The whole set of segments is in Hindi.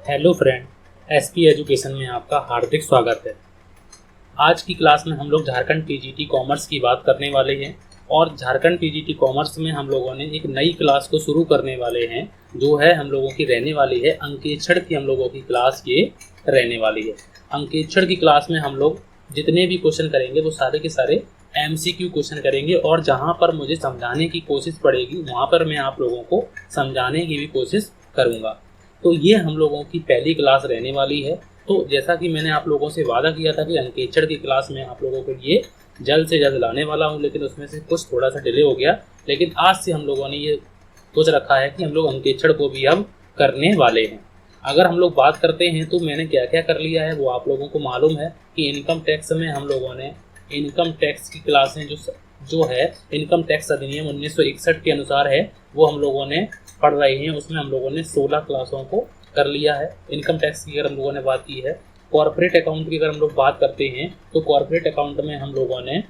हेलो फ्रेंड, एसपी एजुकेशन में आपका हार्दिक स्वागत है। आज की क्लास में हम लोग झारखंड पीजीटी कॉमर्स की बात करने वाले हैं और झारखंड पीजीटी कॉमर्स में हम लोगों ने एक नई क्लास को शुरू करने वाले हैं जो है हम लोगों की रहने वाली है अंकेक्षण की। हम लोगों की क्लास ये रहने वाली है। अंकेक्षण की क्लास में हम लोग जितने भी क्वेश्चन करेंगे वो सारे के सारे एमसीक्यू क्वेश्चन करेंगे और जहाँ पर मुझे समझाने की कोशिश पड़ेगी वहाँ पर मैं आप लोगों को समझाने की भी कोशिश करूँगा। तो ये हम लोगों की पहली क्लास रहने वाली है। तो जैसा कि मैंने आप लोगों से वादा किया था कि अंकेक्षण की क्लास में आप लोगों के लिए जल्द से जल्द लाने वाला हूँ, लेकिन उसमें से कुछ थोड़ा सा डिले हो गया। लेकिन आज से हम लोगों ने ये सोच रखा है कि हम लोग अंकेक्षण को भी अब करने वाले हैं। अगर हम लोग बात करते हैं तो मैंने क्या क्या कर लिया है वो आप लोगों को मालूम है कि इनकम टैक्स में हम लोगों ने इनकम टैक्स की क्लासें जो है इनकम टैक्स अधिनियम 1961 के अनुसार है वो हम लोगों ने पढ़ रहे हैं। उसमें हम लोगों ने 16 क्लासों को कर लिया है। इनकम टैक्स की अगर हम लोगों ने बात की है, कॉर्पोरेट अकाउंट की अगर हम लोग बात करते हैं तो कॉर्पोरेट अकाउंट में हम लोगों ने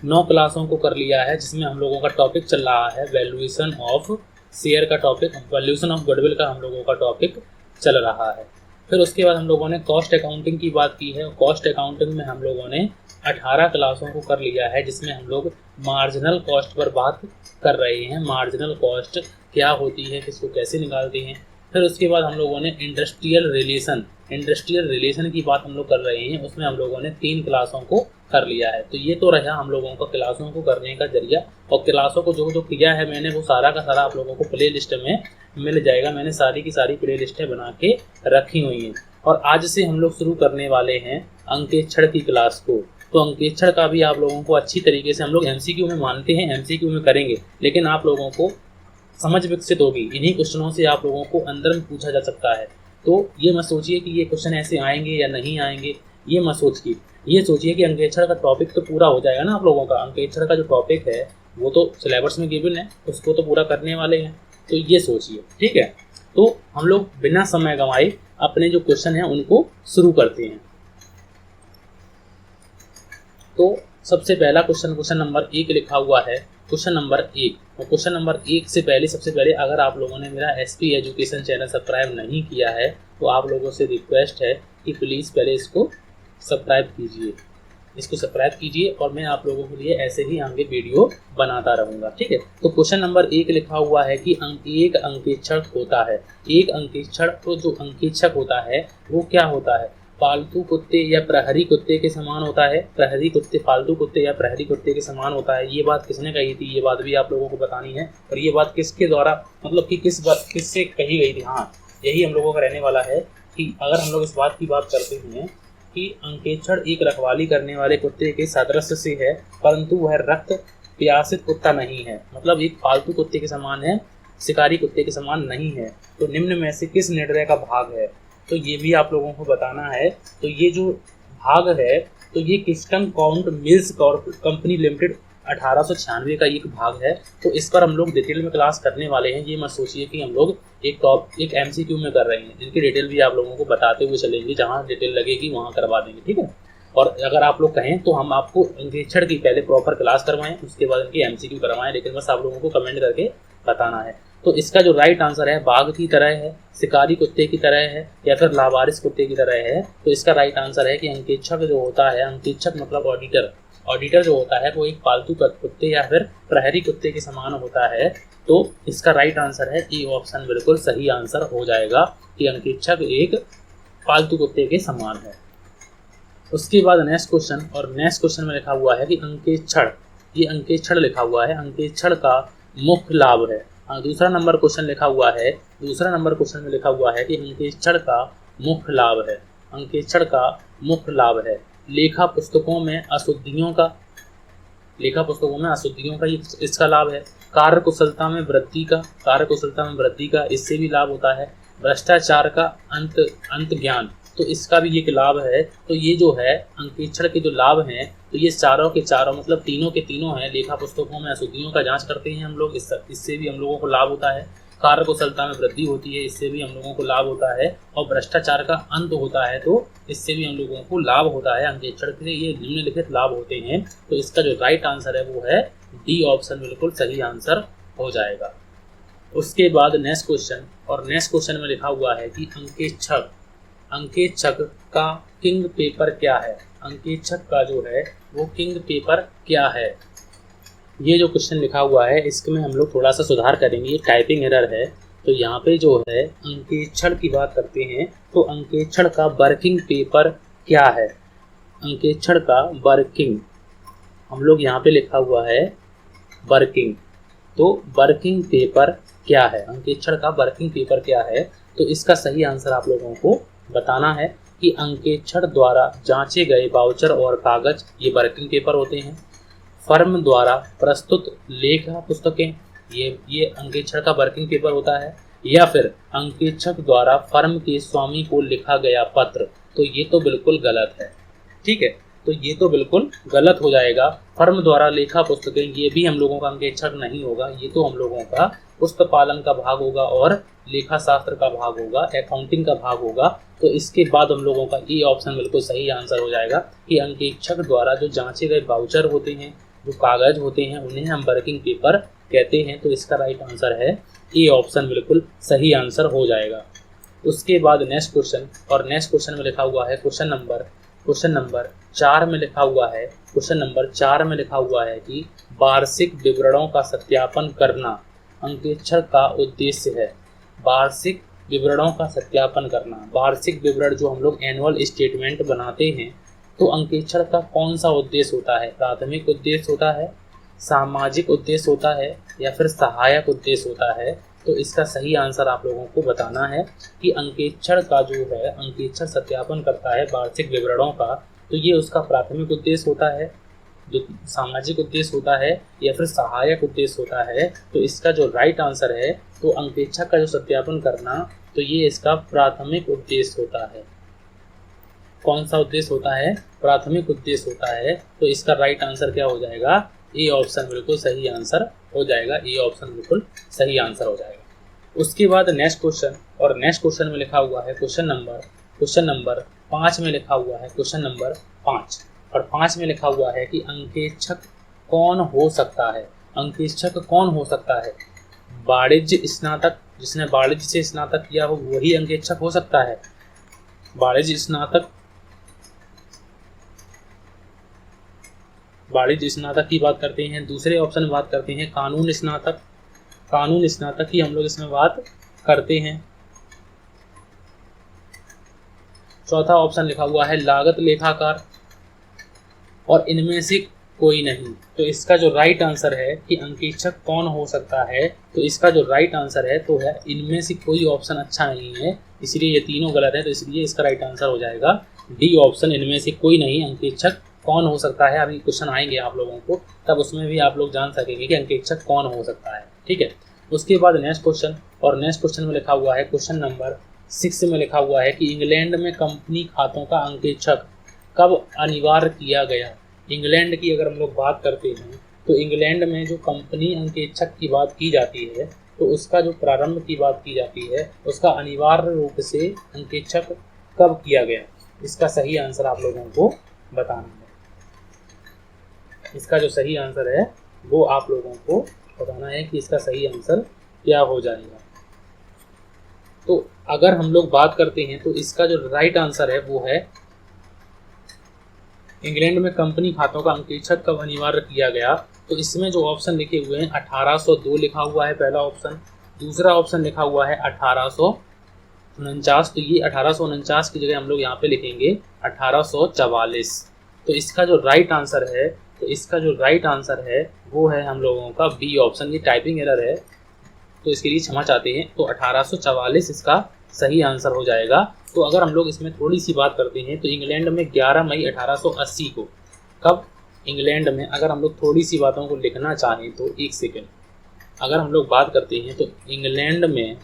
9 क्लासों को कर लिया है, जिसमें हम लोगों का टॉपिक चल रहा है वैल्यूएशन ऑफ शेयर का टॉपिक, वैल्यूएशन ऑफ गुडविल का हम लोगों का टॉपिक चल रहा है। फिर उसके बाद हम लोगों ने कॉस्ट अकाउंटिंग की बात की है। कॉस्ट अकाउंटिंग में हम लोगों ने 18 क्लासों को कर लिया है, जिसमें हम लोग मार्जिनल कॉस्ट पर बात कर रहे हैं। मार्जिनल कॉस्ट क्या होती है, किसको कैसे निकालते हैं। फिर उसके बाद हम लोगों ने इंडस्ट्रियल रिलेशन की बात हम लोग कर रहे हैं। उसमें हम लोगों ने 3 क्लासों को कर लिया है। तो ये तो रहा हम लोगों का क्लासों को करने का जरिया। और क्लासों को जो किया है मैंने वो सारा का सारा आप लोगों को प्ले लिस्ट में मिल जाएगा। मैंने सारी की सारी प्ले लिस्टें बना के रखी हुई हैं और आज से हम लोग शुरू करने वाले हैं अंकेक्षण की क्लास को। तो अंकेक्षण का भी आप लोगों को अच्छी तरीके से हम लोग एमसीक्यू में मानते हैं, एमसीक्यू में करेंगे, लेकिन आप लोगों को समझ विकसित होगी। इन्हीं क्वेश्चनों से आप लोगों को अंदर में पूछा जा सकता है। तो ये मत सोचिए कि ये क्वेश्चन ऐसे आएंगे या नहीं आएंगे, ये मत सोचिए। ये सोचिए कि अंकेक्षण का टॉपिक तो पूरा हो जाएगा ना आप लोगों का। अंकेक्षण का जो टॉपिक है वो तो सिलेबस में गिवन है, उसको तो पूरा करने वाले हैं। तो ये सोचिए, ठीक है। तो हम लोग बिना समय गंवाए अपने जो क्वेश्चन हैं उनको शुरू करते हैं। तो सबसे पहला क्वेश्चन नंबर 1 लिखा हुआ है। क्वेश्चन नंबर 1 और क्वेश्चन नंबर 1 से पहले सबसे पहले अगर आप लोगों ने मेरा एसपी एजुकेशन चैनल सब्सक्राइब नहीं किया है तो आप लोगों से रिक्वेस्ट है कि प्लीज़ पहले इसको सब्सक्राइब कीजिए। इसको सब्सक्राइब कीजिए और मैं आप लोगों के लिए ऐसे ही आगे वीडियो बनाता रहूँगा, ठीक है। तो क्वेश्चन नंबर 1 लिखा हुआ है कि एक अंकेक्षक होता है। एक अंकेक्षण, तो जो अंकेक्षक होता है वो क्या होता है? पालतू कुत्ते या प्रहरी कुत्ते के समान होता है। प्रहरी कुत्ते, पालतू कुत्ते या प्रहरी कुत्ते के समान होता है। ये बात किसने कही थी, ये बात भी आप लोगों को बतानी है। और ये बात किसके द्वारा, मतलब कि किससे कही गई थी। हाँ, यही हम लोगों का रहने वाला है कि अगर हम लोग इस बात की बात करते हैं कि अंकेक्षण एक रखवाली करने वाले कुत्ते के सादृश्य से है, परंतु वह रक्त प्यासित कुत्ता नहीं है। मतलब एक पालतू कुत्ते के समान है, शिकारी कुत्ते के समान नहीं है। तो निम्न में से किस निर्णय का भाग है, तो ये भी आप लोगों को बताना है। तो ये जो भाग है तो ये किस्टम काउंट मिल्स कंपनी लिमिटेड 1896 का एक भाग है। तो इस पर हम लोग डिटेल में क्लास करने वाले हैं। ये मत सोचिए कि हम लोग एक एमसीक्यू में कर रहे हैं, जिनकी डिटेल भी आप लोगों को बताते हुए चलेंगे। जहाँ डिटेल लगेगी वहाँ करवा देंगे, ठीक है। और अगर आप लोग कहें तो हम आपको अंकेक्षण की पहले प्रॉपर क्लास करवाएं, उसके बाद इनकी एमसीक्यू करवाएं, लेकिन बस आप लोगों को कमेंट करके बताना है। तो इसका जो राइट आंसर है बाघ की तरह है, शिकारी कुत्ते की तरह है या फिर लावारिस कुत्ते की तरह है। तो इसका राइट आंसर है कि अंकेक्षक जो होता है, अंकेक्षक मतलब ऑडिटर जो होता है वो एक पालतू कुत्ते या फिर प्रहरी कुत्ते के समान होता है। तो इसका राइट आंसर है ए ऑप्शन, बिल्कुल सही आंसर हो जाएगा कि अंकेक्षक एक पालतू कुत्ते के समान है। उसके बाद नेक्स्ट क्वेश्चन, और नेक्स्ट क्वेश्चन में लिखा हुआ है कि अंकेक्षण, ये अंकेक्षण लिखा हुआ है, अंकेक्षण का मुख्य लाभ है। दूसरा नंबर क्वेश्चन लिखा हुआ है, दूसरा नंबर क्वेश्चन में लिखा हुआ है कि अंकेक्षण का मुख्य लाभ है। अंकेक्षण का मुख्य लाभ है लेखा पुस्तकों में अशुद्धियों का इसका लाभ है। कार्यकुशलता में वृद्धि का इससे भी लाभ होता है। भ्रष्टाचार का अंत ज्ञान, तो इसका भी एक लाभ है। तो ये जो है अंकेक्षण के जो लाभ हैं तो ये चारों के चारों, मतलब तीनों के तीनों हैं। लेखा पुस्तकों में अशुद्धियों का जांच करते हैं हम लोग, इससे भी हम लोगों को लाभ होता है। कार्यकुशलता में वृद्धि होती है, इससे भी हम लोगों को लाभ होता है। और भ्रष्टाचार का अंत होता है तो इससे भी हम लोगों को लाभ होता है। अंकेक्षण के ये निम्नलिखित लाभ होते हैं। तो इसका जो राइट आंसर है वो है डी ऑप्शन, बिल्कुल सही आंसर हो जाएगा। उसके बाद नेक्स्ट क्वेश्चन, और नेक्स्ट क्वेश्चन में लिखा हुआ है कि अंकेक्षक का किंग पेपर क्या है। अंकेक्षक का जो है वो किंग पेपर क्या है। ये जो क्वेश्चन लिखा हुआ है इसमें हम लोग थोड़ा सा सुधार करेंगे, ये टाइपिंग एरर है। तो यहाँ पे जो है अंकेक्षण की बात करते हैं तो अंकेक्षण का वर्किंग पेपर क्या है। अंकेक्षण का वर्किंग, हम लोग यहाँ पे लिखा हुआ है वर्किंग, तो वर्किंग पेपर क्या है, अंकेक्षण का वर्किंग पेपर क्या है। तो इसका सही आंसर आप लोगों को बताना है कि अंकेक्षण द्वारा जांचे गए वाउचर और कागज ये वर्किंग पेपर होते हैं। फर्म द्वारा प्रस्तुत लेखा पुस्तकें ये अंकेक्षण का वर्किंग पेपर होता है। या फिर अंकेक्षक द्वारा फर्म के स्वामी को लिखा गया पत्र, तो ये तो बिल्कुल गलत है। ठीक है, तो ये तो बिल्कुल गलत हो जाएगा। फर्म द्वारा लेखा पुस्तकें ये भी हम लोगों का अंकेक्षक नहीं होगा, ये तो हम लोगों का पुस्तक पालन का भाग होगा और लेखा शास्त्र का भाग होगा, अकाउंटिंग का भाग होगा। तो इसके बाद हम लोगों का ये ऑप्शन बिल्कुल सही आंसर हो जाएगा कि अंकेक्षक द्वारा जो जांचे गए वाउचर होते हैं, जो कागज होते हैं, उन्हें हम वर्किंग पेपर कहते हैं। तो इसका राइट आंसर है ये ऑप्शन, बिल्कुल सही आंसर हो जाएगा। उसके बाद नेक्स्ट क्वेश्चन, और नेक्स्ट क्वेश्चन में लिखा हुआ है क्वेश्चन नंबर 4 में लिखा हुआ है, क्वेश्चन नंबर 4 में लिखा हुआ है कि वार्षिक विवरणों का सत्यापन करना अंकेक्षण का उद्देश्य है। वार्षिक विवरणों का सत्यापन करना, वार्षिक विवरण जो हम लोग एनुअल स्टेटमेंट बनाते हैं, तो अंकेक्षण का कौन सा उद्देश्य होता है। प्राथमिक उद्देश्य होता है, सामाजिक उद्देश्य होता है, या फिर सहायक उद्देश्य होता है। तो इसका सही आंसर आप लोगों को बताना है कि अंकेक्षण का जो है, अंकेक्षण सत्यापन करता है वार्षिक विवरणों का, तो ये उसका प्राथमिक उद्देश्य होता है, जो सामाजिक उद्देश्य होता है, या फिर सहायक उद्देश्य होता है। तो इसका जो राइट आंसर है, तो अंकेक्षक का जो सत्यापन करना, तो ये इसका प्राथमिक उद्देश्य होता है। कौन सा उद्देश्य होता है, प्राथमिक उद्देश्य होता है। तो इसका राइट आंसर क्या हो जाएगा, ए ऑप्शन बिल्कुल सही आंसर हो जाएगा, ए ऑप्शन बिल्कुल सही आंसर हो जाएगा। उसके बाद नेक्स्ट क्वेश्चन, और नेक्स्ट क्वेश्चन में लिखा हुआ है क्वेश्चन नंबर 5 में लिखा हुआ है, क्वेश्चन नंबर 5, और 5 में लिखा हुआ है कि अंकेक्षक कौन हो सकता है। अंकेक्षक कौन हो सकता है। वाणिज्य स्नातक, जिसने वाणिज्य से स्नातक किया हो वही अंकेक्षक हो सकता है। वाणिज्य स्नातक की बात करते हैं। दूसरे ऑप्शन में बात करते हैं कानून स्नातक की हम लोग इसमें बात करते हैं। चौथा ऑप्शन लिखा हुआ है लागत लेखाकार, और इनमें से कोई नहीं। तो इसका जो राइट आंसर है कि अंकेक्षक कौन हो सकता है, तो इसका जो राइट आंसर है तो है इनमें से कोई ऑप्शन अच्छा नहीं है, इसलिए ये तीनों गलत है। तो इसलिए इसका राइट आंसर हो जाएगा डी ऑप्शन, इनमें से कोई नहीं अंकेक्षक कौन हो सकता है। अभी क्वेश्चन आएंगे आप लोगों को, तब उसमें भी आप लोग जान सकेंगे कि अंकेक्षक कौन हो सकता है। ठीक है, उसके बाद नेक्स्ट क्वेश्चन, और नेक्स्ट क्वेश्चन में लिखा हुआ है क्वेश्चन नंबर 6 में लिखा हुआ है कि इंग्लैंड में कंपनी खातों का अंकेक्षक कब अनिवार्य किया गया। इंग्लैंड की अगर हम लोग बात करते हैं तो इंग्लैंड में जो कंपनी अंकेक्षक की बात की जाती है, तो उसका जो प्रारंभ की बात की जाती है, उसका अनिवार्य रूप से अंकेक्षक कब किया गया। इसका सही आंसर आप लोगों को बताना है। इसका जो सही आंसर है वो आप लोगों को बताना है कि इसका सही आंसर क्या हो जाएगा। तो अगर हम लोग बात करते हैं तो इसका जो राइट आंसर है वो है इंग्लैंड में कंपनी खातों का अंकेक्षक कब अनिवार्य किया गया। तो इसमें जो ऑप्शन लिखे हुए हैं 1802 लिखा हुआ है पहला ऑप्शन, दूसरा ऑप्शन लिखा हुआ है 1849। तो ये 1849 की जगह हम लोग यहाँ पे लिखेंगे 1844। तो इसका जो राइट आंसर है, तो इसका जो राइट आंसर है वो है हम लोगों का बी ऑप्शन। ये टाइपिंग एरर है तो इसके लिए क्षमा चाहते हैं। तो 1844 इसका सही आंसर हो जाएगा। तो अगर हम लोग इसमें थोड़ी सी बात करते हैं तो इंग्लैंड में 11 मई 1880 को, कब इंग्लैंड में, अगर हम लोग थोड़ी सी बातों को लिखना चाहें तो एक सेकेंड, अगर हम लोग बात करते हैं तो इंग्लैंड में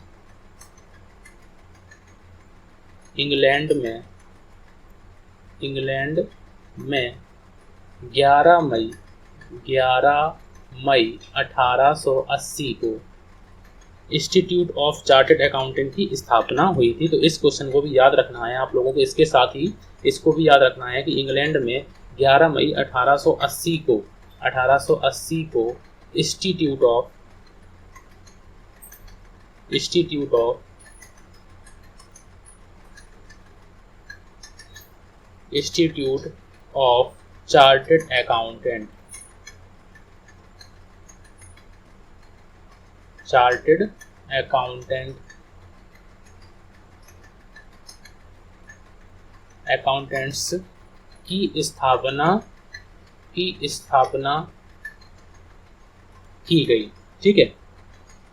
11 मई 1880 को इंस्टीट्यूट ऑफ चार्टर्ड अकाउंटेंट की स्थापना हुई थी। तो इस क्वेश्चन को भी याद रखना है आप लोगों को। इसके साथ ही इसको भी याद रखना है कि इंग्लैंड में 11 मई 1880 को institute institute of chartered accountants की स्थापना की गई। ठीक है,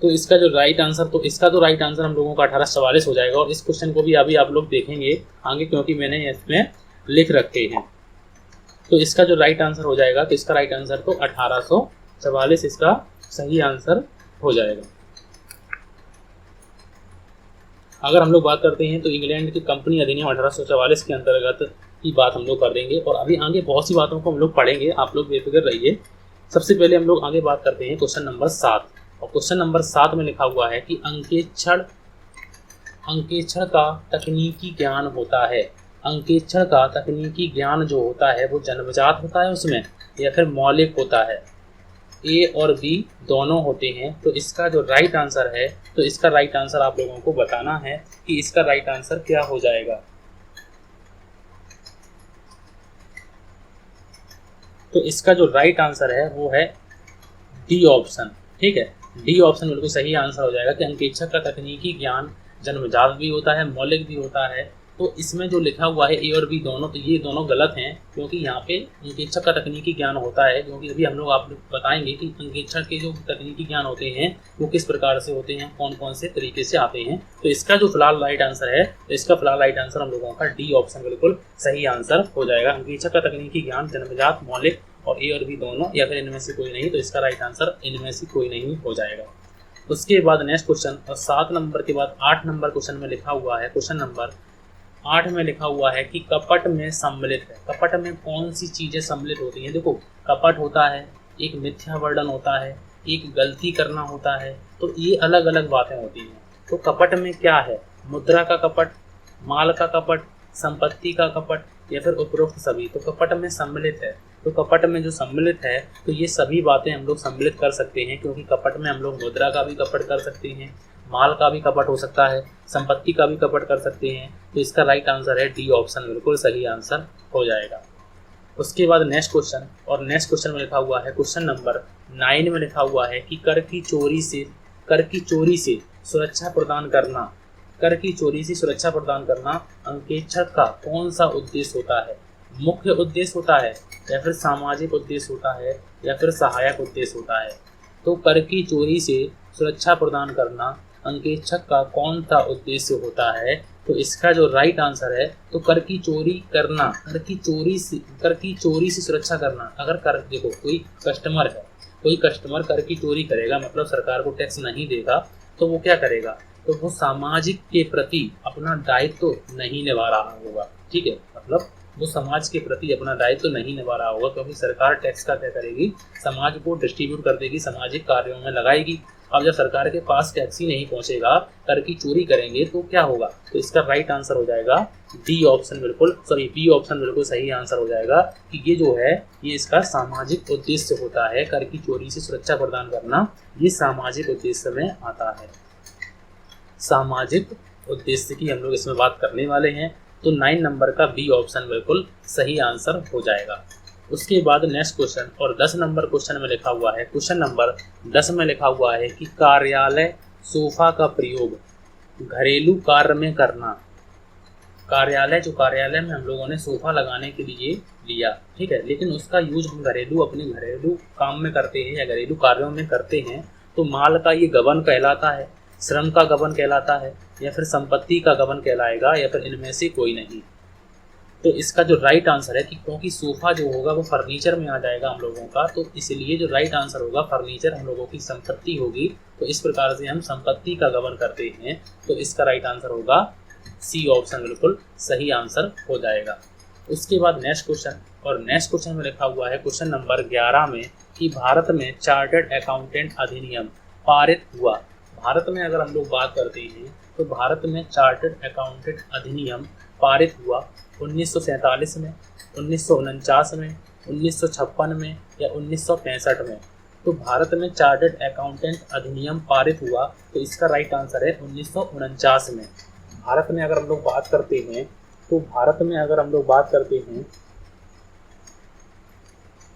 तो इसका जो राइट आंसर हम लोगों का 1844 हो जाएगा। और इस क्वेश्चन को भी अभी आप लोग देखेंगे आगे, क्योंकि मैंने इसमें लिख रखे हैं। तो इसका जो राइट आंसर हो जाएगा, तो इसका राइट आंसर तो 1844 इसका सही आंसर हो जाएगा। अगर हम लोग बात करते हैं तो इंग्लैंड की कंपनी अधिनियम 1844 के अंतर्गत की बात हम लोग कर देंगे, और अभी आगे बहुत सी बातों को हम लोग पढ़ेंगे, आप लोग बेफिक्र रहिए। सबसे पहले हम लोग आगे बात करते हैं क्वेश्चन नंबर 7, और क्वेश्चन नंबर 7 में लिखा हुआ है कि अंकेक्षण का तकनीकी ज्ञान होता है। अंकेक्षण का तकनीकी ज्ञान जो होता है वो जन्मजात होता है उसमें, या फिर मौलिक होता है। ए और बी दोनों होते हैं। तो इसका जो राइट आंसर है, तो इसका राइट आंसर आप लोगों को बताना है कि इसका राइट आंसर क्या हो जाएगा। तो इसका जो राइट आंसर है वो है डी ऑप्शन। ठीक है, डी ऑप्शन बिल्कुल सही आंसर हो जाएगा कि अंकेक्षक का तकनीकी ज्ञान जन्मजात भी होता है, मौलिक भी होता है। तो इसमें जो लिखा हुआ है ए और बी दोनों, तो ये दोनों गलत हैं, क्योंकि यहाँ पे अंकेक्षक का तकनीकी ज्ञान होता है। क्योंकि अभी हम लोग आप बताएंगे कि अंकेक्षक के जो तकनीकी ज्ञान होते हैं वो किस प्रकार से होते हैं, कौन कौन से तरीके से आते हैं। तो इसका जो फिलहाल राइट आंसर है, तो इसका फिलहाल राइट आंसर हम लोगों का डी ऑप्शन बिल्कुल सही आंसर हो जाएगा। अंकेक्षक का तकनीकी ज्ञान जन्मजात, मौलिक और ए और बी दोनों, या फिर इनमें से कोई नहीं। तो इसका राइट आंसर इनमें से कोई नहीं हो जाएगा। उसके बाद नेक्स्ट क्वेश्चन, और 7 नंबर के बाद 8 नंबर क्वेश्चन में लिखा हुआ है, क्वेश्चन नंबर 8 में लिखा हुआ है कि कपट में सम्मिलित है। कपट में कौन सी चीज़ें सम्मिलित होती हैं? देखो, कपट होता है, एक मिथ्या वर्णन होता है, एक गलती करना होता है। तो ये अलग अलग बातें होती हैं। तो कपट में क्या है? मुद्रा का कपट, माल का कपट, संपत्ति का कपट, या फिर उपरोक्त सभी। तो कपट में सम्मिलित है। तो कपट में जो सम्मिलित है, तो ये सभी बातें हम लोग सम्मिलित कर सकते हैं, क्योंकि कपट में हम लोग मुद्रा का भी कपट कर सकते हैं, माल का भी कपट हो सकता है, संपत्ति का भी कपट कर सकते हैं। तो इसका राइट आंसर है डी ऑप्शन, बिल्कुल सही आंसर हो जाएगा। उसके बाद नेक्स्ट क्वेश्चन, और नेक्स्ट क्वेश्चन में लिखा हुआ है, क्वेश्चन नंबर 9 में लिखा हुआ है कि कर की चोरी से सुरक्षा प्रदान करना, अंकेक्षक का कौन सा उद्देश्य होता है? मुख्य उद्देश्य होता है, या फिर सामाजिक उद्देश्य होता है, या फिर सहायक उद्देश्य होता है? तो कर की चोरी से सुरक्षा प्रदान करना अंकेक्षक का कौन सा उद्देश्य होता है? तो इसका जो राइट आंसर है, तो कर की चोरी से सुरक्षा करना। अगर कर, देखो कोई कस्टमर कर की चोरी करेगा, मतलब सरकार को टैक्स नहीं देगा, तो वो क्या करेगा? तो वो सामाजिक के प्रति अपना दायित्व नहीं निभा रहा होगा। ठीक है, मतलब वो समाज के प्रति अपना दायित्व नहीं निभा रहा होगा, क्योंकि सरकार टैक्स का क्या करेगी? समाज को डिस्ट्रीब्यूट कर देगी, सामाजिक कार्यों में लगाएगी। अब जब सरकार के पास टैक्स ही नहीं पहुंचेगा, कर की चोरी करेंगे, तो क्या होगा? तो इसका राइट आंसर हो जाएगा बी ऑप्शन, बी ऑप्शन बिल्कुल सही आंसर हो जाएगा कि ये जो है, ये इसका सामाजिक उद्देश्य होता है। कर की चोरी से सुरक्षा प्रदान करना, ये सामाजिक उद्देश्य में आता है। सामाजिक उद्देश्य की हम लोग इसमें बात करने वाले हैं। तो 9 नंबर का बी ऑप्शन बिल्कुल सही आंसर हो जाएगा। उसके बाद नेक्स्ट क्वेश्चन, और 10 नंबर क्वेश्चन में लिखा हुआ है, क्वेश्चन नंबर 10 में लिखा हुआ है कि कार्यालय सोफा का प्रयोग घरेलू कार्य में करना। कार्यालय में हम लोगों ने सोफा लगाने के लिए लिया, ठीक है, लेकिन उसका यूज हम अपने घरेलू काम में करते हैं या घरेलू कार्यों में करते हैं। तो माल का ये गबन कहलाता है, श्रम का गबन कहलाता है, या फिर संपत्ति का गबन कहलाएगा, या फिर इनमें से कोई नहीं। तो इसका जो राइट आंसर है कि क्योंकि सोफा जो होगा वो फर्नीचर में आ जाएगा हम लोगों का, तो इसलिए जो राइट आंसर होगा, फर्नीचर हम लोगों की संपत्ति होगी। तो इस प्रकार से हम संपत्ति का गबन करते हैं। तो इसका राइट आंसर होगा सी ऑप्शन, बिल्कुल सही आंसर हो जाएगा। उसके बाद नेक्स्ट क्वेश्चन, और नेक्स्ट क्वेश्चन में लिखा हुआ है क्वेश्चन नंबर 11 में कि भारत में चार्टर्ड अकाउंटेंट अधिनियम पारित हुआ। भारत में अगर हम लोग बात करते हैं तो भारत में चार्टर्ड अकाउंटेंट अधिनियम पारित हुआ 1947 में, 1949 में, 1956 में, या 1965 में। तो भारत में चार्टर्ड अकाउंटेंट अधिनियम पारित हुआ, तो इसका राइट आंसर है 1949 में। भारत में अगर हम लोग बात करते हैं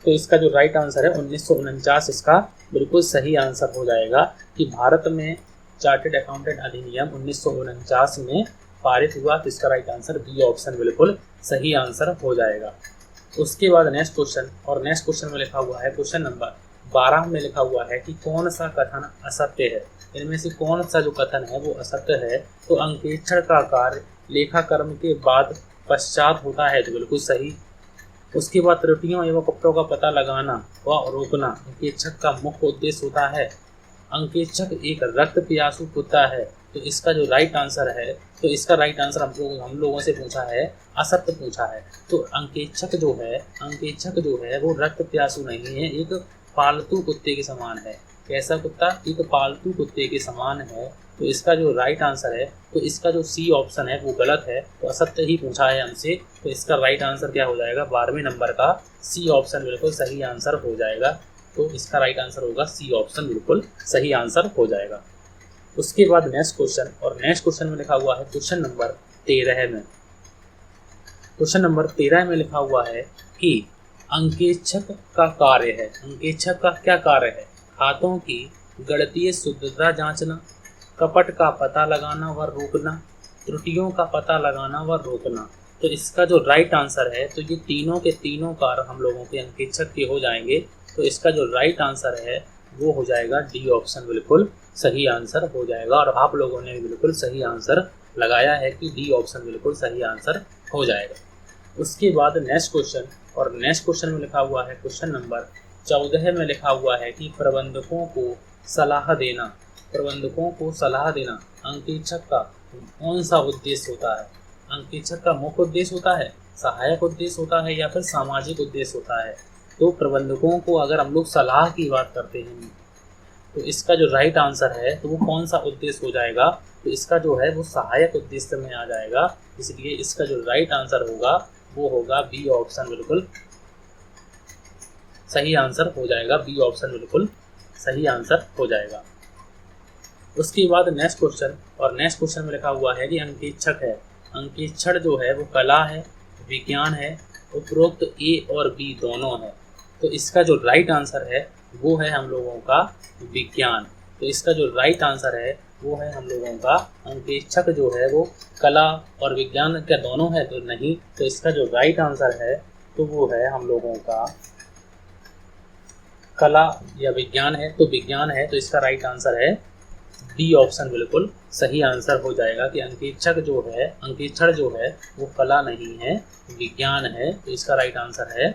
तो इसका जो राइट आंसर है 1949 इसका बिल्कुल सही आंसर हो जाएगा कि भारत में चार्टर्ड अकाउंटेंट अधिनियम 1949 में पारित हुआ, तो इसका राइट आंसर बी ऑप्शन बिल्कुल सही आंसर हो जाएगा। उसके बाद नेक्स्ट क्वेश्चन, और नेक्स्ट क्वेश्चन में लिखा हुआ है, क्वेश्चन नंबर 12 में लिखा हुआ है कि कौन सा कथन असत्य है। इनमें से कौन सा जो कथन है वो असत्य है। तो अंकेक्षण का कार्य लेखाकर्म के बाद पश्चात होता है, तो बिल्कुल सही। उसके बाद त्रुटियों एवं कपटों का पता लगाना व रोकना अंकेक्षक का मुख्य उद्देश्य होता है। अंकेक्षक एक रक्त प्यासू कुत्ता है, तो इसका जो राइट आंसर है, तो इसका राइट आंसर हम लोगों से पूछा है, असत्य पूछा है। तो अंकेक्षक जो है वो रक्त प्यासू नहीं है, एक पालतू कुत्ते के समान है। कैसा कुत्ता? एक पालतू कुत्ते के समान है। तो इसका जो राइट आंसर है, तो इसका जो सी ऑप्शन है वो गलत है, तो असत्य ही पूछा है हमसे। तो इसका राइट आंसर क्या हो जाएगा? 12वें नंबर का सी ऑप्शन बिल्कुल सही आंसर हो जाएगा। तो इसका राइट आंसर होगा सी ऑप्शन बिल्कुल सही आंसर हो जाएगा। उसके बाद नेक्स्ट क्वेश्चन, और नेक्स्ट क्वेश्चन में लिखा हुआ है क्वेश्चन नंबर 13 में। क्वेश्चन नंबर 13 में लिखा हुआ है कि अंकेक्षक का कार्य है। अंकेक्षक का क्या कार्य है? खातों की गणितीय शुद्धता जांचना, कपट का पता लगाना व रोकना, त्रुटियों का पता लगाना व रोकना। तो इसका जो राइट आंसर है, तो ये तीनों के तीनों कार्य हम लोगों के अंकेक्षक के हो जाएंगे। तो इसका जो राइट आंसर है वो हो जाएगा डी ऑप्शन बिल्कुल सही आंसर हो जाएगा। और आप लोगों ने बिल्कुल सही आंसर लगाया है कि डी ऑप्शन बिल्कुल सही आंसर हो जाएगा। उसके बाद नेक्स्ट क्वेश्चन, और नेक्स्ट क्वेश्चन में लिखा हुआ है क्वेश्चन नंबर 14 में लिखा हुआ है कि प्रबंधकों को सलाह देना अंकेक्षक का कौन सा उद्देश्य होता है? अंकेक्षक का मुख्य उद्देश्य होता है, सहायक उद्देश्य होता है, या फिर सामाजिक उद्देश्य होता है? तो प्रबंधकों को अगर हम लोग सलाह की बात करते हैं, तो इसका जो राइट आंसर है तो वो कौन सा उद्देश्य हो जाएगा? तो इसका जो है वो सहायक उद्देश्य में आ जाएगा। इसलिए इसका जो राइट आंसर होगा वो होगा बी ऑप्शन बिल्कुल सही आंसर हो जाएगा। बी ऑप्शन बिल्कुल सही आंसर हो जाएगा। उसके बाद नेक्स्ट क्वेश्चन, और नेक्स्ट क्वेश्चन में लिखा हुआ है कि अंकेक्षक है। अंकेक्षण जो है वो कला है, विज्ञान है, उपरोक्त ए और बी दोनों है। तो इसका जो राइट आंसर है वो है हम लोगों का विज्ञान। तो इसका जो राइट आंसर है वो है हम लोगों का अंकेक्षक जो है वो कला और विज्ञान क्या दोनों है? तो नहीं। तो इसका जो राइट आंसर है तो वो है हम लोगों का कला या विज्ञान है, तो विज्ञान है। तो इसका राइट आंसर है डी ऑप्शन बिल्कुल सही आंसर हो जाएगा कि अंकेक्षण जो है वो कला नहीं है, विज्ञान है। तो इसका राइट आंसर है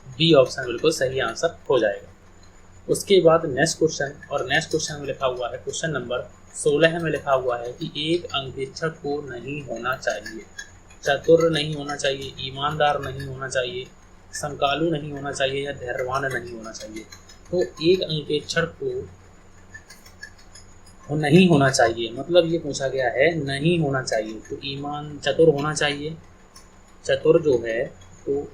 बी ऑप्शन बिल्कुल सही आंसर हो जाएगा। उसके बाद नेक्स्ट क्वेश्चन, और नेक्स्ट क्वेश्चन में लिखा हुआ है क्वेश्चन नंबर 16 में लिखा हुआ है कि एक अंकेक्षक को नहीं होना चाहिए, चतुर नहीं होना चाहिए, ईमानदार नहीं होना चाहिए, समकालू नहीं होना चाहिए, या धैर्यवान नहीं होना चाहिए। तो एक अंकेक्षक को नहीं होना चाहिए, मतलब ये पूछा गया है नहीं होना चाहिए। तो चतुर होना चाहिए, चतुर जो है तो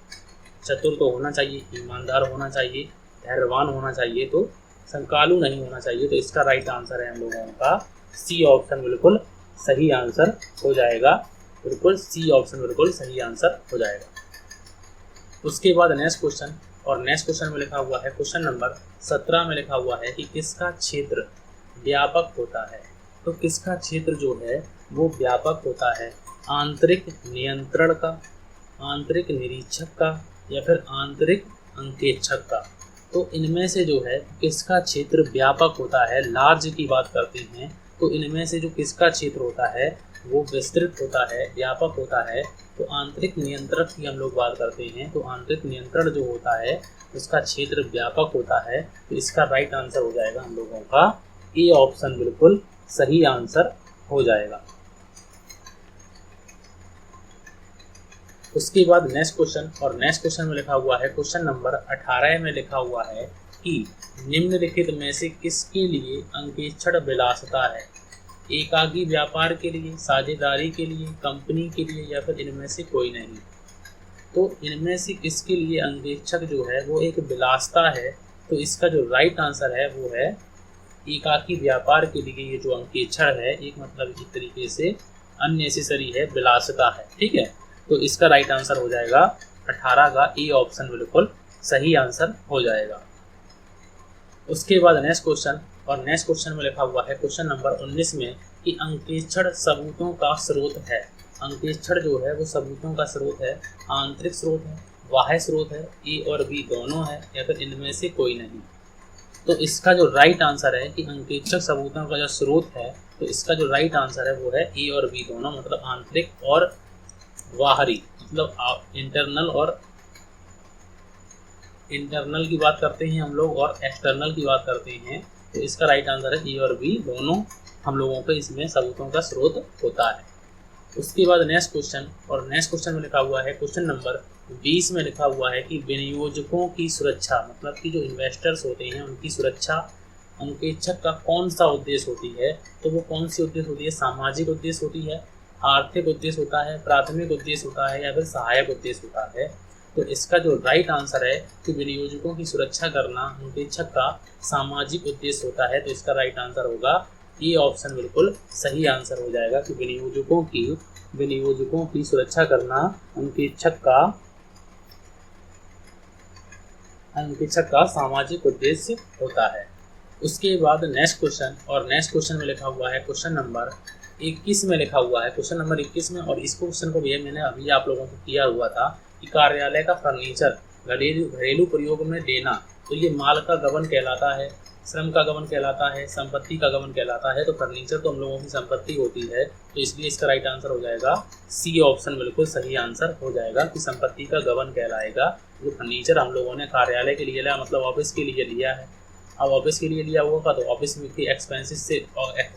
चतुर तो होना चाहिए, ईमानदार होना चाहिए, धैर्यवान होना चाहिए, तो संकालू नहीं होना चाहिए। तो इसका राइट आंसर है हम लोगों का सी ऑप्शन बिल्कुल सही आंसर हो जाएगा। बिल्कुल सी ऑप्शन बिल्कुल सही आंसर हो जाएगा। उसके बाद नेक्स्ट क्वेश्चन, और नेक्स्ट क्वेश्चन में लिखा हुआ है क्वेश्चन नंबर 17 में लिखा हुआ है कि किसका क्षेत्र व्यापक होता है? तो किसका क्षेत्र जो है वो व्यापक होता है? आंतरिक नियंत्रण का, आंतरिक निरीक्षक का, या फिर आंतरिक अंकेक्षक का? तो इनमें से जो है किसका क्षेत्र व्यापक होता है? लार्ज की बात करते हैं तो इनमें से जो किसका क्षेत्र होता है वो विस्तृत होता है, व्यापक होता है। तो आंतरिक नियंत्रक की हम लोग बात करते हैं, तो आंतरिक नियंत्रण जो होता है उसका क्षेत्र व्यापक होता है। तो इसका राइट आंसर हो जाएगा हम लोगों का ए ऑप्शन बिल्कुल सही आंसर हो जाएगा। उसके बाद नेक्स्ट क्वेश्चन, और नेक्स्ट क्वेश्चन में लिखा हुआ है क्वेश्चन नंबर 18 में लिखा हुआ है कि निम्नलिखित में से किसके लिए अंकेक्षण विलासिता है? एकाकी व्यापार के लिए, साझेदारी के लिए, कंपनी के लिए, या फिर इनमें से कोई नहीं? तो इनमें से किसके लिए अंकेक्षक जो है वो एक विलासिता है, तो इसका जो राइट आंसर है वो है एकाकी व्यापार के लिए ये जो अंकेक्षण है एक मतलब एक तरीके से अननेसेसरी है, विलासिता है। ठीक है, तो इसका राइट आंसर हो जाएगा 18 का ए ऑप्शन बिल्कुल सही आंसर हो जाएगा। उसके बाद नेक्स्ट क्वेश्चन, और नेक्स्ट क्वेश्चन में लिखा हुआ है क्वेश्चन नंबर 19 में कि अंकेक्षण सबूतों का स्रोत है। अंकेक्षण जो है वो सबूतों का स्रोत है, आंतरिक स्रोत है, बाह्य स्रोत है, ए और बी दोनों है, या फिर इनमें से कोई नहीं। तो इसका जो राइट आंसर है कि अंकेक्षक सबूतों का जो स्रोत है, तो इसका जो राइट आंसर है वो है ए और बी दोनों, मतलब आंतरिक और बाहरी, मतलब इंटरनल की बात करते हैं हम लोग और एक्सटर्नल की बात करते हैं। तो इसका राइट आंसर है ए और बी दोनों हम लोगों पे इसमें सबूतों का स्रोत होता है। उसके बाद नेक्स्ट क्वेश्चन, और नेक्स्ट क्वेश्चन में लिखा हुआ है क्वेश्चन नंबर 20 में लिखा हुआ है कि विनियोजकों की सुरक्षा, मतलब कि जो इन्वेस्टर्स होते हैं उनकी सुरक्षा अंकेक्षक का कौन सा उद्देश्य होती है। तो वो कौन सी उद्देश्य होती है, सामाजिक उद्देश्य होती है, आर्थिक उद्देश्य होता है, प्राथमिक उद्देश्य होता है, या फिर सहायक उद्देश्य होता है। तो इसका जो राइट आंसर है कि विनियोजकों की सुरक्षा करना अंकेक्षक का सामाजिक उद्देश्य होता है। तो इसका राइट आंसर होगा ये ऑप्शन बिल्कुल सही आंसर हो जाएगा कि विनियोजकों की सुरक्षा करना अंकेक्षक का सामाजिक उद्देश्य होता है। उसके बाद नेक्स्ट क्वेश्चन, और नेक्स्ट क्वेश्चन में लिखा हुआ है क्वेश्चन नंबर 21 में लिखा हुआ है क्वेश्चन नंबर 21 में, और इस क्वेश्चन को भी मैंने अभी आप लोगों को किया हुआ था कि कार्यालय का फर्नीचर घरेलू प्रयोग में देना, तो ये माल का गबन कहलाता है, श्रम का गबन कहलाता है, संपत्ति का गबन कहलाता है। तो फर्नीचर तो हम लोगों की संपत्ति होती है, तो इसलिए इसका राइट आंसर हो जाएगा सी ऑप्शन बिल्कुल सही आंसर हो जाएगा कि संपत्ति का गबन कहलाएगा। जो फर्नीचर हम लोगों ने कार्यालय के लिए लिया, मतलब ऑफिस के लिए लिया है। अब ऑफिस के लिए लिया होगा तो ऑफिस में के एक्सपेंसेस से,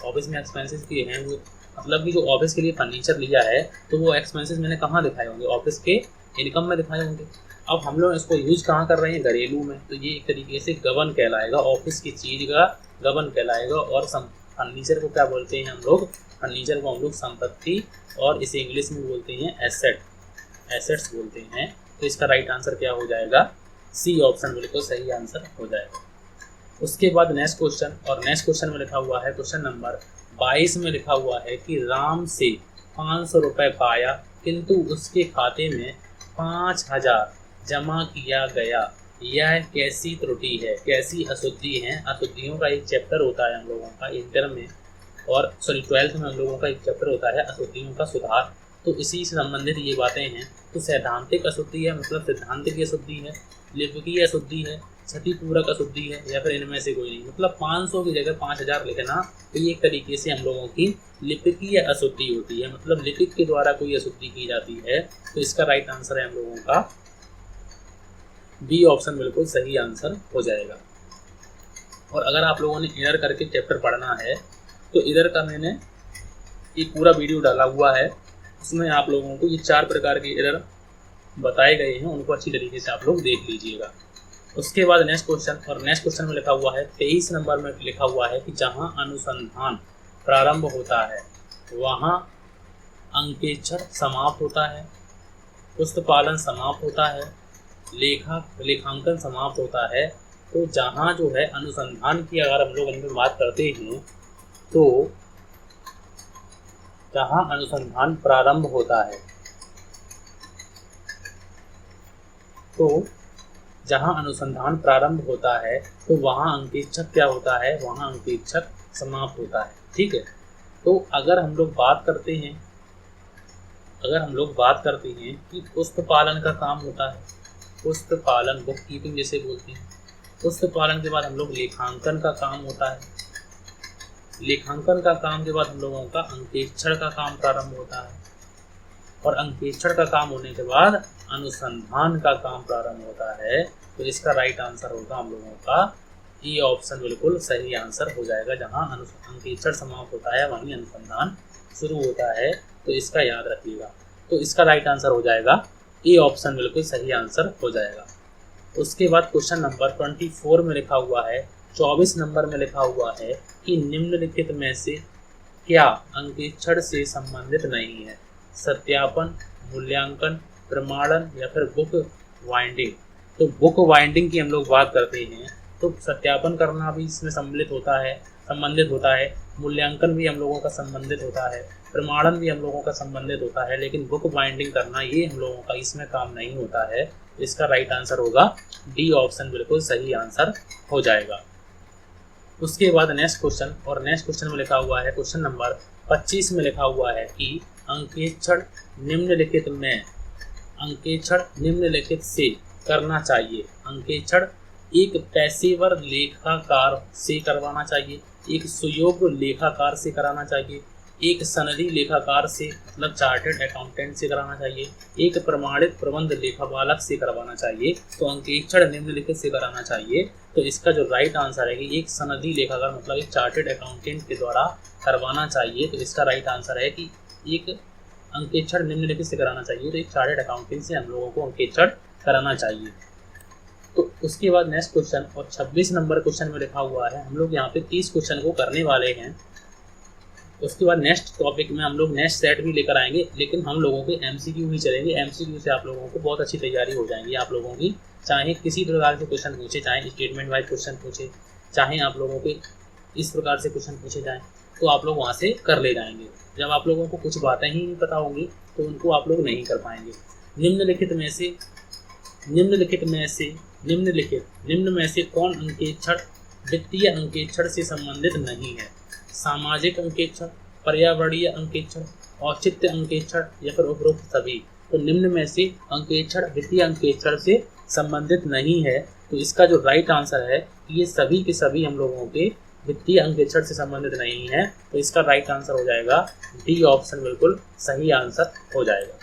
ऑफिस में एक्सपेंसेस किए हैं वो, मतलब कि जो ऑफिस के लिए फर्नीचर लिया है तो वो एक्सपेंसेस मैंने कहाँ दिखाए होंगे, ऑफिस के इनकम में दिखाए होंगे। अब हम लोग इसको यूज कहाँ कर रहे हैं, घरेलू में, तो ये एक तरीके से गबन कहलाएगा, ऑफिस की चीज़ का गबन कहलाएगा। और फर्नीचर को क्या बोलते हैं हम लोग, फर्नीचर को हम लोग संपत्ति, और इसे इंग्लिश में बोलते हैं एसेट्स बोलते हैं। तो इसका राइट आंसर क्या हो जाएगा, सी ऑप्शन बिल्कुल सही आंसर हो जाएगा। उसके बाद नेक्स्ट क्वेश्चन, और नेक्स्ट क्वेश्चन में लिखा हुआ है क्वेश्चन नंबर 22 में लिखा हुआ है कि राम से 500 रुपये पाया किंतु उसके खाते में 5000 जमा किया गया, यह कैसी त्रुटि है, कैसी अशुद्धि है। अशुद्धियों का एक चैप्टर होता है हम लोगों का इंटर में, और 12th में हम लोगों का एक चैप्टर होता है अशुद्धियों का सुधार। तो इसी से संबंधित ये बातें हैं। तो सैद्धांतिक अशुद्धि है, मतलब सिद्धांत की अशुद्धि है, लिपिकीय अशुद्धि है, क्षतिपूरक अशुद्धि है, या फिर इनमें से कोई नहीं। मतलब 500 की जगह 5000 लिखना, तो ये एक तरीके से हम लोगों की लिपिकीय अशुद्धि होती है, मतलब लिपिक के द्वारा कोई अशुद्धि की जाती है। तो इसका राइट आंसर है हम लोगों का बी ऑप्शन बिल्कुल सही आंसर हो जाएगा। और अगर आप लोगों ने इधर करके चैप्टर पढ़ना है तो इधर का मैंने एक पूरा वीडियो डाला हुआ है, उसमें आप लोगों को ये 4 प्रकार के एरर बताए गए हैं, उनको अच्छी तरीके से आप लोग देख लीजिएगा। उसके बाद नेक्स्ट क्वेश्चन, और नेक्स्ट क्वेश्चन में लिखा हुआ है 23 नंबर में लिखा हुआ है कि जहाँ अनुसंधान प्रारंभ होता है वहाँ अंकेक्षण समाप्त होता है, पुस्तपालन समाप्त होता है, लेखांकन समाप्त होता है। तो जहाँ जो है अनुसंधान की अगर हम लोग इनमें बात करते हैं तो जहाँ अनुसंधान प्रारंभ होता है, तो जहाँ अनुसंधान प्रारंभ होता है तो वहाँ अंकेक्षक क्या होता है, वहाँ अंकेक्षक समाप्त होता है। ठीक है, तो अगर हम लोग बात करते हैं कि पुस्तपालन का काम होता है, पुस्तपालन बुक कीपिंग जैसे बोलते हैं, पुस्तपालन के बाद हम लोग लेखांकन का काम होता है, लेखांकन का काम के बाद हम लोगों का अंकेक्षण का काम प्रारंभ होता है, और अंकेक्षण का काम होने के बाद अनुसंधान का काम प्रारंभ होता है। तो इसका राइट आंसर होगा हम लोगों का ये ऑप्शन बिल्कुल सही आंसर हो जाएगा। जहाँ अंकेक्षण समाप्त होता है वहीं अनुसंधान शुरू होता है, तो इसका याद रखिएगा। तो इसका राइट आंसर हो जाएगा ए ऑप्शन बिल्कुल सही आंसर हो जाएगा। उसके बाद क्वेश्चन नंबर 24 में लिखा हुआ है, 24 नंबर में लिखा हुआ है कि निम्नलिखित में से क्या अंकेक्षण से संबंधित नहीं है, सत्यापन, मूल्यांकन, प्रमाणन, या फिर बुक वाइंडिंग। तो बुक वाइंडिंग की हम लोग बात करते हैं तो सत्यापन करना भी इसमें संबंधित होता है, मूल्यांकन भी हम लोगों का संबंधित होता है, प्रमाणन भी हम लोगों का संबंधित होता है, लेकिन बुक बाइंडिंग करना ये हम लोगों का इसमें काम नहीं होता है। इसका राइट आंसर होगा डी ऑप्शन बिल्कुल सही आंसर हो जाएगा। उसके बाद नेक्स्ट क्वेश्चन, और नेक्स्ट क्वेश्चन में लिखा हुआ है क्वेश्चन नंबर 25 में लिखा हुआ है कि अंकेक्षण निम्नलिखित से करना चाहिए। अंकेक्षण एक पेशेवर लेखाकार से करवाना चाहिए, एक सुयोग्य लेखाकार से कराना चाहिए, एक सनदी लेखाकार से मतलब चार्टर्ड अकाउंटेंट से कराना चाहिए, एक प्रमाणित प्रबंध लेखापालक से करवाना चाहिए। तो अंकेक्षण निम्नलिखित से कराना चाहिए। तो इसका जो राइट आंसर है कि एक सनदी लेखाकार मतलब एक चार्टर्ड अकाउंटेंट के द्वारा करवाना चाहिए। तो इसका राइट आंसर है कि एक अंकेक्षण निम्नलिखित से कराना चाहिए। तो एक चार्टर्ड अकाउंटेंट से हम लोगों को अंकेक्षण कराना चाहिए। तो उसके बाद नेक्स्ट क्वेश्चन और 26 नंबर क्वेश्चन में लिखा हुआ है, हम लोग यहाँ पे 30 क्वेश्चन को करने वाले हैं। उसके बाद नेक्स्ट टॉपिक में हम लोग नेक्स्ट सेट भी लेकर आएंगे, लेकिन हम लोगों के एमसीक्यू ही चलेंगे। एमसीक्यू से आप लोगों को बहुत अच्छी तैयारी हो जाएंगी आप लोगों की। चाहे किसी प्रकार के क्वेश्चन पूछे, चाहे स्टेटमेंट वाइज क्वेश्चन पूछे, चाहे आप लोगों के इस प्रकार से क्वेश्चन पूछे जाएँ, तो आप लोग वहाँ से कर ले जाएंगे। जब आप लोगों को कुछ बातें ही नहीं पता होंगी तो उनको आप लोग नहीं कर पाएंगे। निम्न में से कौन अंकेक्षण वित्तीय अंकेक्षण से संबंधित नहीं है? सामाजिक अंकेक्षण, पर्यावरणीय अंकेक्षण, औचित्य अंकेक्षण या फिर उपरोक्त सभी। तो निम्न में से अंकेक्षण वित्तीय अंकेक्षण से संबंधित नहीं है। तो इसका जो राइट आंसर है कि ये सभी के सभी हम लोगों के वित्तीय अंकेक्षण से संबंधित नहीं है। तो इसका राइट आंसर हो जाएगा डी ऑप्शन बिल्कुल सही आंसर हो जाएगा।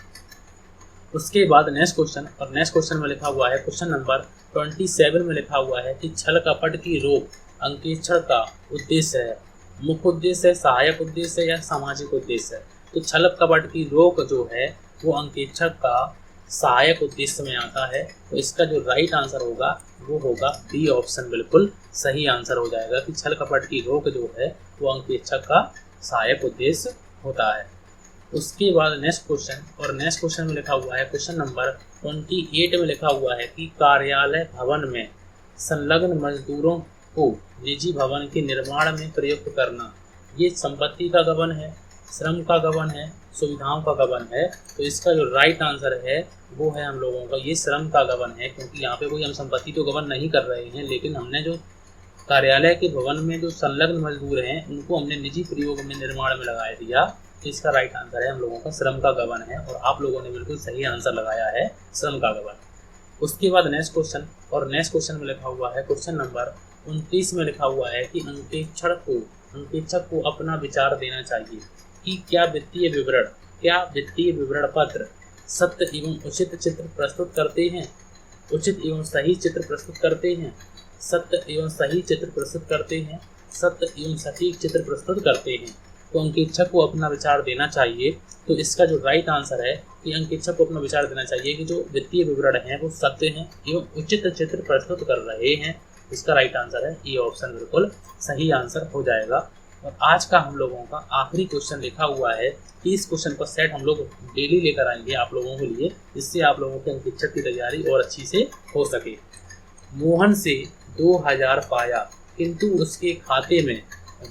उसके बाद नेक्स्ट क्वेश्चन, और नेक्स्ट क्वेश्चन में लिखा हुआ है क्वेश्चन नंबर 27 में लिखा हुआ है कि छल कपट की रोक अंकेक्षण का उद्देश्य है। मुख्य उद्देश्य है, सहायक उद्देश्य है या सामाजिक उद्देश्य है? तो छल कपट की रोक जो है वो अंकेक्षण का सहायक उद्देश्य में आता है। तो इसका जो राइट आंसर होगा वो होगा डी ऑप्शन बिल्कुल सही आंसर हो जाएगा कि छल कपट की रोक जो है वो अंकेक्षण का सहायक उद्देश्य होता है। उसके बाद नेक्स्ट क्वेश्चन, और नेक्स्ट क्वेश्चन में लिखा हुआ है क्वेश्चन नंबर 28 में लिखा हुआ है कि कार्यालय भवन में संलग्न मजदूरों को निजी भवन के निर्माण में प्रयुक्त करना, ये संपत्ति का गबन है, श्रम का गबन है, सुविधाओं का गबन है? तो इसका जो राइट आंसर है वो है हम लोगों का ये श्रम का गबन है, क्योंकि यहाँ पे कोई हम संपत्ति तो गबन नहीं कर रहे हैं, लेकिन हमने जो कार्यालय के भवन में जो संलग्न मजदूर हैं उनको हमने निजी प्रयोग में निर्माण में लगा दिया। तो इसका राइट आंसर है हम लोगों का श्रम का गबन है, और आप लोगों ने बिल्कुल सही आंसर लगाया है श्रम का गबन। उसके बाद नेक्स्ट क्वेश्चन, और नेक्स्ट क्वेश्चन में लिखा हुआ है क्वेश्चन नंबर 29 में लिखा हुआ है कि अंकेक्षक को अपना विचार देना चाहिए कि क्या वित्तीय विवरण पत्र सत्य एवं उचित चित्र प्रस्तुत करते हैं, उचित एवं सही चित्र प्रस्तुत करते हैं, सत्य एवं सही चित्र प्रस्तुत करते हैं, सत्य एवं सटीक चित्र प्रस्तुत करते हैं। तो अंकेक्षक को अपना विचार देना चाहिए। तो इसका जो राइट आंसर है कि अंकेक्षक को अपना विचार देना चाहिए कि जो वित्तीय विवरण हैं वो सत्य हैं एवं उचित चित्र प्रस्तुत कर रहे हैं। इसका राइट आंसर है ई ऑप्शन बिल्कुल सही आंसर हो जाएगा। और आज का हम लोगों का आखिरी क्वेश्चन लिखा हुआ है कि इस क्वेश्चन का सेट हम लोग डेली लेकर आएंगे आप लोगों के लिए, जिससे आप लोगों के अंकेक्षक की तैयारी और अच्छी से हो सके। मोहन से 2000 पाया किंतु उसके खाते में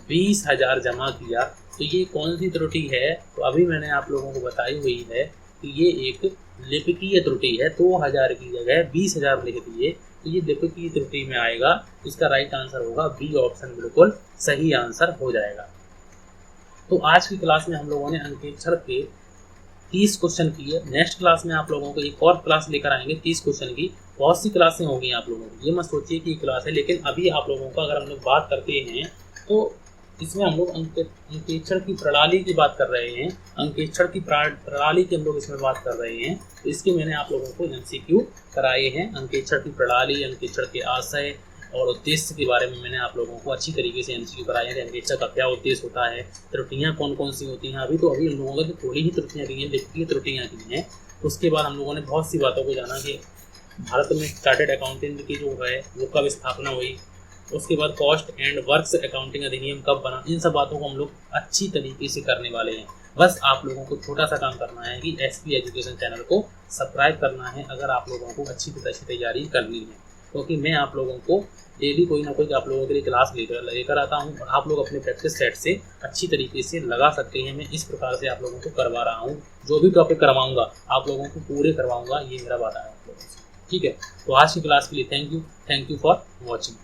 20,000 जमा किया, तो ये कौन सी त्रुटि है? तो अभी मैंने आप लोगों को बताई हुई है कि ये एक लिपिकीय त्रुटि है। 2000 की जगह 20,000 लिख दिए, तो ये लिपिकीय त्रुटि में आएगा। इसका राइट आंसर होगा बी ऑप्शन बिल्कुल सही आंसर हो जाएगा। तो आज की क्लास में हम लोगों ने अंकेक्षण के 30 क्वेश्चन किए। नेक्स्ट क्लास में आप लोगों को एक और क्लास लेकर आएंगे 30 क्वेश्चन की। बहुत सी क्लासें होंगी आप लोगों की, ये मत सोचिए कि क्लास है, लेकिन अभी आप लोगों का अगर हम लोग बात करते हैं तो इसमें हम लोग अंकेक्षण की प्रणाली की बात कर रहे हैं। अंकेक्षण की प्रणाली की हम लोग इसमें बात कर रहे हैं। तो इसके मैंने आप लोगों को एमसीक्यू कराए हैं। अंकेक्षण की प्रणाली, अंकेक्षण के आशय और उद्देश्य के बारे में मैंने आप लोगों को अच्छी तरीके से एमसीक्यू कराए हैं। अंकेक्षण का क्या उद्देश्य होता है, त्रुटियाँ कौन कौन सी होती हैं। अभी हम लोगों का थोड़ी ही त्रुटियाँ की हैं, लिखित त्रुटियाँ की हैं। उसके बाद हम लोगों ने बहुत सी बातों को जाना कि भारत में चार्टर्ड अकाउंटेंट की जो है वो कब स्थापना हुई, उसके बाद कॉस्ट एंड वर्क्स अकाउंटिंग अधिनियम कब बना। इन सब बातों को हम लोग अच्छी तरीके से करने वाले हैं। बस आप लोगों को छोटा सा काम करना है कि एसपी एजुकेशन चैनल को सब्सक्राइब करना है, अगर आप लोगों को अच्छी तैयारी करनी है। क्योंकि मैं आप लोगों को डेली कोई ना कोई आप लोगों के लिए क्लास लेकर आता हूँ और आप लोग अपने प्रैक्टिस सेट से अच्छी तरीके से लगा सकते हैं। मैं इस प्रकार से आप लोगों को करवा रहा हूँ। जो भी टॉपिक करवाऊँगा आप लोगों को पूरे करवाऊँगा, ये मेरा वादा है आप लोगों से। ठीक है, तो आज की क्लास के लिए थैंक यू फॉर वॉचिंग।